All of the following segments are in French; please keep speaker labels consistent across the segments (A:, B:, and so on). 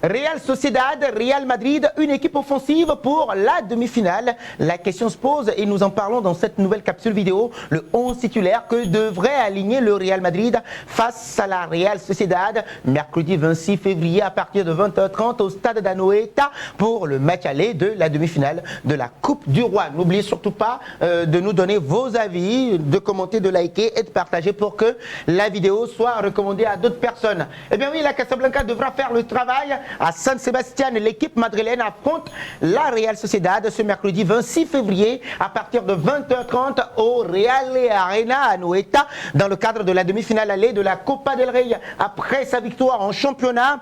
A: Real Sociedad, Real Madrid, une équipe offensive pour la demi-finale. La question se pose et nous en parlons dans cette nouvelle capsule vidéo. Le 11 titulaire que devrait aligner le Real Madrid face à la Real Sociedad mercredi 26 février à partir de 20h30 au stade d'Anoeta pour le match aller de la demi-finale de la Coupe du Roi. N'oubliez surtout pas de nous donner vos avis, de commenter, de liker et de partager pour que la vidéo soit recommandée à d'autres personnes. Eh bien oui, la Casablanca devra faire le travail. À San Sebastián, l'équipe madrilène affronte la Real Sociedad ce mercredi 26 février à partir de 20h30 au Real Arena à Anoeta dans le cadre de la demi-finale allée de la Copa del Rey. Après sa victoire en championnat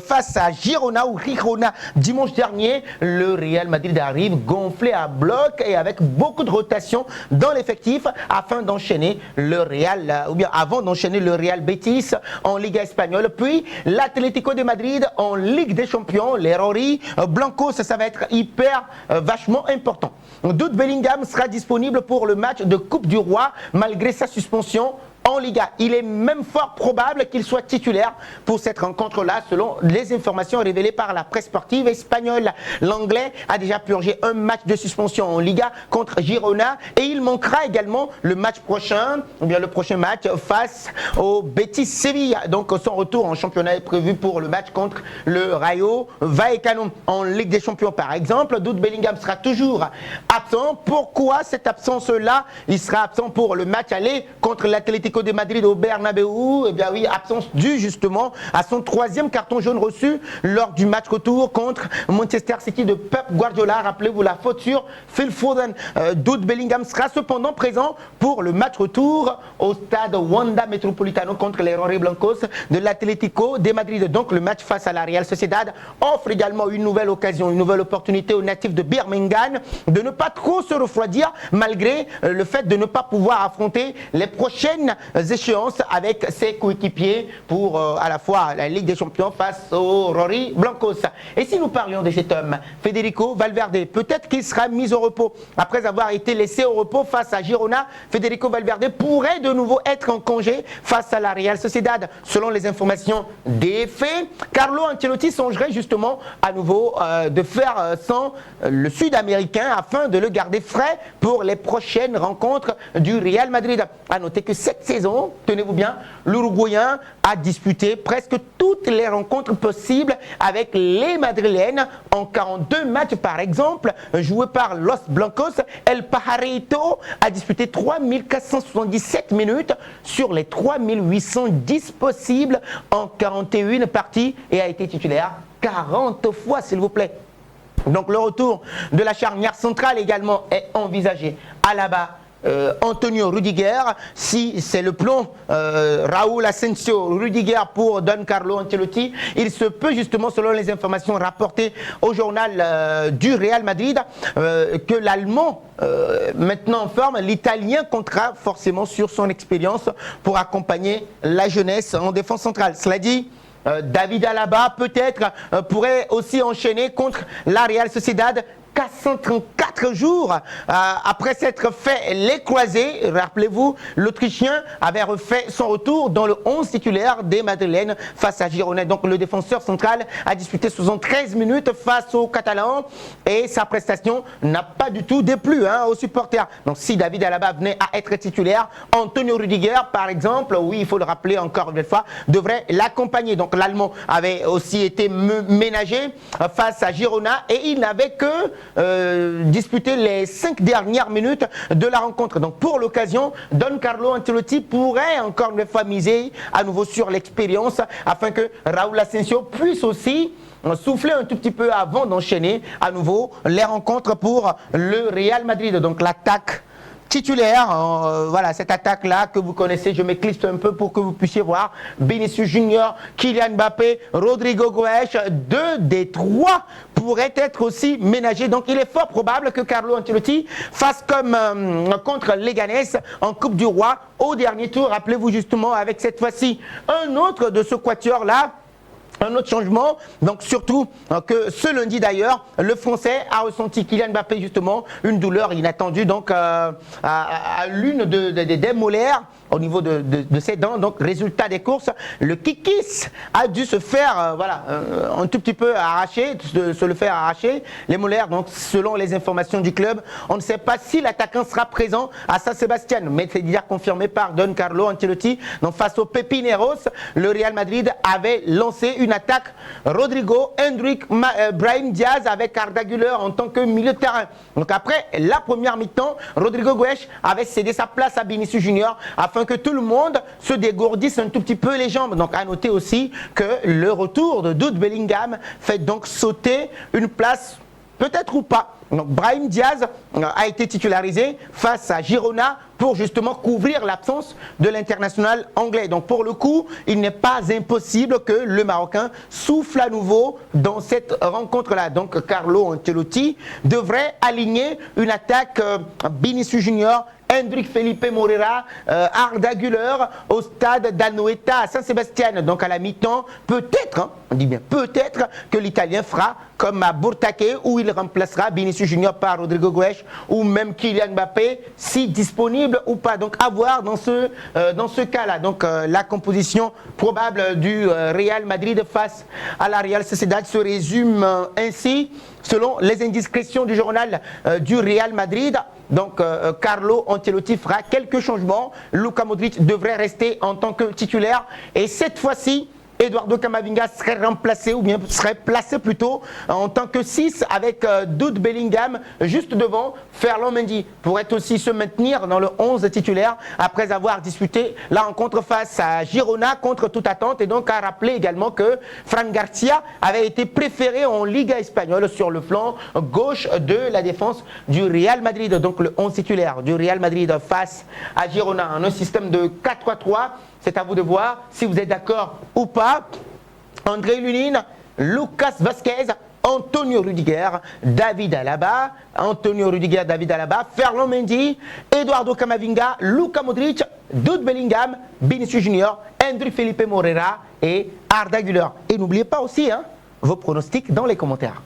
A: face à Girona ou Girona dimanche dernier, le Real Madrid arrive gonflé à bloc et avec beaucoup de rotation dans l'effectif afin d'enchaîner le Real, ou bien avant d'enchaîner le Real Betis en Liga espagnole, puis l'Atlético de Madrid en Ligue des Champions, les Rory Blancos, ça va être hyper vachement important. Jude Bellingham sera disponible pour le match de Coupe du Roi malgré sa suspension en Liga. Il est même fort probable qu'il soit titulaire pour cette rencontre-là, selon les informations révélées par la presse sportive espagnole. L'Anglais a déjà purgé un match de suspension en Liga contre Girona et il manquera également le match prochain, ou bien le prochain match face au Betis Séville. Donc son retour en championnat est prévu pour le match contre le Rayo Vallecano en Ligue des Champions par exemple. Jude Bellingham sera toujours absent. Pourquoi cette absence-là? Il sera absent pour le match aller contre l'Atlético de Madrid au Bernabeu. Eh bien oui, absence due justement à son troisième carton jaune reçu lors du match retour contre Manchester City de Pep Guardiola. Rappelez-vous la faute sur Phil Foden. Jude Bellingham sera cependant présent pour le match retour au stade Wanda Metropolitano contre les Rory Blancos de l'Atlético de Madrid. Donc le match face à la Real Sociedad offre également une nouvelle occasion, une nouvelle opportunité aux natifs de Birmingham de ne pas trop se refroidir malgré le fait de ne pas pouvoir affronter les prochaines échéances avec ses coéquipiers pour à la fois la Ligue des Champions face aux Rory Blancos. Et si nous parlions de cet homme, Federico Valverde, peut-être qu'il sera mis au repos. Après avoir été laissé au repos face à Girona, Federico Valverde pourrait de nouveau être en congé face à la Real Sociedad. Selon les informations des faits, Carlo Ancelotti songerait justement à nouveau de faire sans le Sud-Américain afin de le garder frais pour les prochaines rencontres du Real Madrid. A noter que cette saison, tenez-vous bien, l'Uruguayen a disputé presque toutes les rencontres possibles avec les Madrilènes en 42 matchs par exemple, joués par Los Blancos. El Pajarito a disputé 3477 minutes sur les 3810 possibles en 41 parties et a été titulaire 40 fois s'il vous plaît. Donc le retour de la charnière centrale également est envisagé. Alaba, Antonio Rudiger, si c'est le plan Raúl Asensio, Rudiger pour Don Carlo Ancelotti, il se peut justement, selon les informations rapportées au journal du Real Madrid, que l'Allemand, maintenant en forme, l'Italien comptera forcément sur son expérience pour accompagner la jeunesse en défense centrale. Cela dit, David Alaba peut-être pourrait aussi enchaîner contre la Real Sociedad 434 jours après s'être fait les croisés. Rappelez-vous, l'Autrichien avait refait son retour dans le 11 titulaire des Madrilènes face à Girona. Donc le défenseur central a disputé 73 minutes face aux Catalans et sa prestation n'a pas du tout déplu aux supporters. Donc si David Alaba venait à être titulaire, Antonio Rudiger par exemple, oui il faut le rappeler encore une fois, devrait l'accompagner. Donc l'Allemand avait aussi été ménagé face à Girona et il n'avait que disputer les 5 dernières minutes de la rencontre. Donc pour l'occasion, Don Carlo Ancelotti pourrait encore une fois miser à nouveau sur l'expérience afin que Raúl Asensio puisse aussi souffler un tout petit peu avant d'enchaîner à nouveau les rencontres pour le Real Madrid. Donc l'attaque titulaire, voilà cette attaque là que vous connaissez, je m'éclipse un peu pour que vous puissiez voir. Vinicius Junior, Kylian Mbappé, Rodrigo Goes, 2 des 3 pourraient être aussi ménagés. Donc il est fort probable que Carlo Ancelotti fasse comme contre Leganés en Coupe du Roi au dernier tour. Rappelez-vous justement avec cette fois-ci un autre de ce quatuor là Un autre changement, donc surtout que ce lundi d'ailleurs, le Français a ressenti Kylian Mbappé justement une douleur inattendue donc à l'une des molaires au niveau de ses dents. Donc résultat des courses, le Kikis a dû se faire un tout petit peu arracher, se le faire arracher les molaires. Donc selon les informations du club, on ne sait pas si l'attaquant sera présent à Saint-Sébastien, mais c'est déjà confirmé par Don Carlo Ancelotti. Donc face au Pepineros, le Real Madrid avait lancé une attaque Rodrigo, Hendrick, Brahim Diaz avec Arda Güler en tant que milieu de terrain. Donc après la première mi-temps, Rodrigo Goes avait cédé sa place à Vinicius Junior afin que tout le monde se dégourdisse un tout petit peu les jambes. Donc à noter aussi que le retour de Jude Bellingham fait donc sauter une place, peut-être ou pas. Donc Brahim Diaz a été titularisé face à Girona pour justement couvrir l'absence de l'international anglais. Donc pour le coup, il n'est pas impossible que le Marocain souffle à nouveau dans cette rencontre-là. Donc Carlo Ancelotti devrait aligner une attaque Vinicius Junior, Hendrick Felipe Moreira, Arda Güler au stade d'Anoeta à Saint-Sébastien. Donc à la mi-temps, peut-être, on dit bien peut-être que l'Italien fera comme à Burtake où il remplacera Vinicius Junior par Rodrigo Goes ou même Kylian Mbappé si disponible ou pas. Donc à voir dans ce cas-là. Donc la composition probable du Real Madrid face à la Real Sociedad se résume ainsi selon les indiscrétions du journal du Real Madrid. Donc Carlo Ancelotti fera quelques changements. Luka Modric devrait rester en tant que titulaire et cette fois-ci Eduardo Camavinga serait remplacé ou bien serait placé plutôt en tant que 6 avec Jude Bellingham juste devant. Ferland Mendy pourrait aussi se maintenir dans le 11 titulaire après avoir disputé la rencontre face à Girona contre toute attente et donc à rappeler également que Fran Garcia avait été préféré en Liga espagnole sur le flanc gauche de la défense du Real Madrid. Donc le 11 titulaire du Real Madrid face à Girona en un système de 4-3-3. C'est à vous de voir si vous êtes d'accord ou pas. André Lunin, Lucas Vazquez, Antonio Rudiger, David Alaba, Ferland Mendy, Eduardo Camavinga, Luka Modric, Jude Bellingham, Vinicius Junior, Hendrick Felipe Moreira et Arda Güler. Et n'oubliez pas aussi vos pronostics dans les commentaires.